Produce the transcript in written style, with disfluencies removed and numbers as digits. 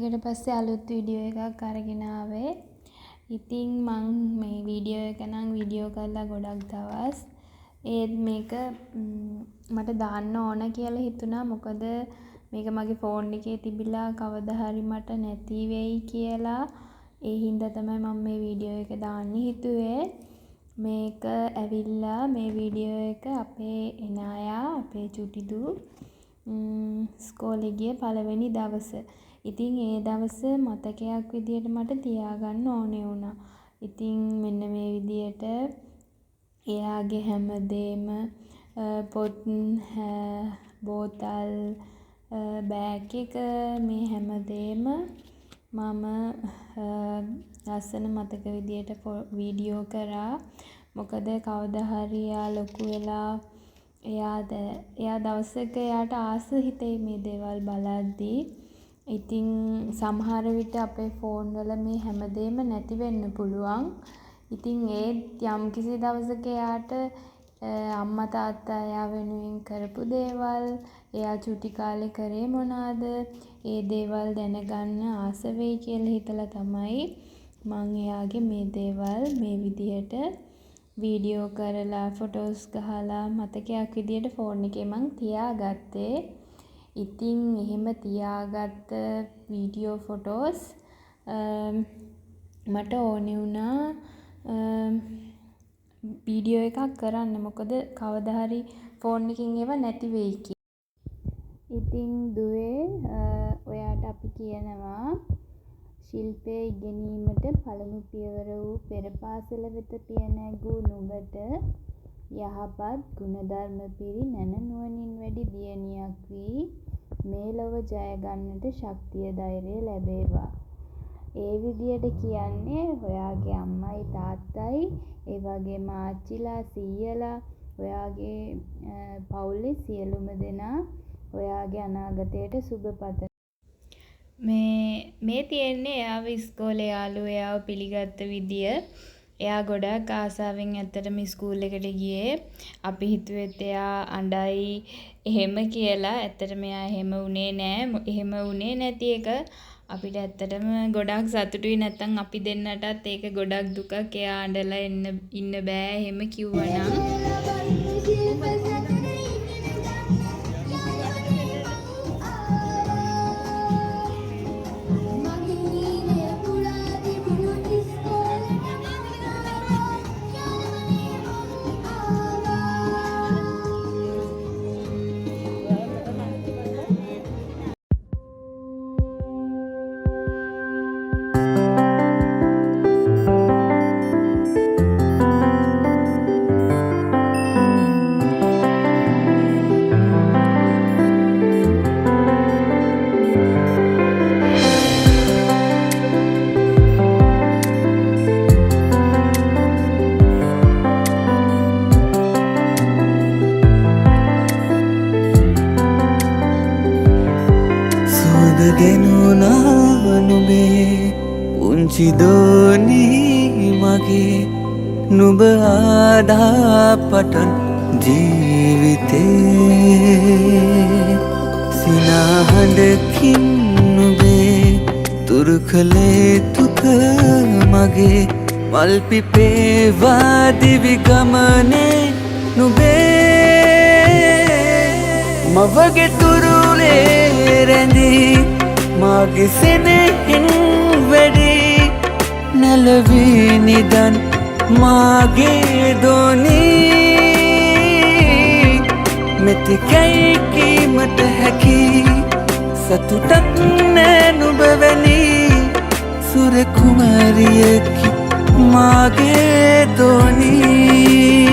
කාලයකට පස්සේ අලුත් වීඩියෝ එකක් අරගෙන ආවේ. ඉතින් මං මේ වීඩියෝ එක නම් වීඩියෝ කරලා ගොඩක් දවස්. ඒත් මේක මට දාන්න ඕන කියලා හිතුණා. මොකද මේක මගේ ෆෝන් එකේ තිබිලා කවදා හරි මට නැති වෙයි කියලා. ඒ හින්දා තමයි මම මේ වීඩියෝ එක දාන්න හිතුවේ. මේක ඇවිල්ලා මේ වීඩියෝ එක අපේ එනායා අපේ චුටිදු ඉස්කෝලේ ගිය පළවෙනි දවස. ඉතින් ඒ දවස මතකයක් විදියට මට තියාගන්න ඕනේ වුණා. ඉතින් මෙන්න මේ විදියට එයාගේ හැමදේම පොත් බෝතල් බෑග් එක මේ හැමදේම මම ලස්සන මතක විදියට වීඩියෝ කරා. මොකද කවදා හරි එයා ලොකු වෙලා එයා දවසක එයාට ආස හිතෙයි මේ දේවල් බලද්දී. ඉතින් සමහර විට අපේ ෆෝන් වල මේ හැමදේම නැති වෙන්න පුළුවන්. ඉතින් ඒත් යම්කිසි දවසක එයාට අම්මා තාත්තා එයා වෙනුවෙන් කරපු දේවල්, එයා චුටි කාලේ කරේ මොනවාද, ඒ දේවල් දැනගන්න ආස වෙයි කියලා හිතලා තමයි මම එයාගේ මේ දේවල් මේ විදිහට වීඩියෝ කරලා ෆොටෝස් ගහලා මතකයක් විදියට ෆෝන් එකේ මං තියාගත්තේ. ඉතින් එහෙම තියාගත්ත වීඩියෝ ෆොටෝස් මට ඕනේ වුණා වීඩියෝ එකක් කරන්න. මොකද කවදා හරි ෆෝන් එකකින් ඒවා නැති වෙයි කියලා. ඉතින් දුවේ ඔයාට අපි කියනවා ශිල්පය ඉගෙනීමට පළමු පියවර වූ පෙර පාසල වෙත පිය නැගූ නුඹට යහපත් ගුණධර්ම පිරි නැනනුවණින් වැඩි දියණියක් වී මේ ලොව ජය ගන්නට ශක්තිය ධෛර්යය ලැබේවා. ඒ විදියට කියන්නේ ඔයාගේ අම්මයි තාත්තයි ඒ වගේම ආච්චිලා සීයලා ඔයාගේ පවුලේ සියලුම දෙනා ඔයාගේ අනාගතයට සුබ පතන. මේ තියෙන්නේ එයාව ඉස්කෝලේ යාළුවෝ එයාව පිළිගත්ත විදිය. එයා ගොඩක් ආසාවෙන් ඇත්තටම ඉස්කෝල් එකට ගියේ. අපි හිතුවෙත් එයා අඬයි එහෙම කියලා. ඇත්තටම එයා එහෙම වුණේ නෑ. එහෙම වුණේ නැති එක අපිට ඇත්තටම ගොඩක් සතුටුයි. නැත්තම් අපි දෙන්නටත් ඒක ගොඩක් දුකක්. එයා අඬලා ඉන්න බෑ එහෙම කිව්වනම්. පුංචි දෝනී මගේ නුඹ ආදා පටන් ජීවිතේ සිනාහඬකින් නුඹේ තුරු කළේ තුක මගේ මල් පිපේවා දිවි ගමනේ නුඹේ මවගේ තුරුලේ රැඳී මාගේ සෙනෙහින් වැඩි නැලවී නිදන් මාගේ දෝනී මෙතෙකයි කීමට හැකි සතුටක් නෑ නුඹ වැනි සුර කුමාරියකි මාගේ දෝනී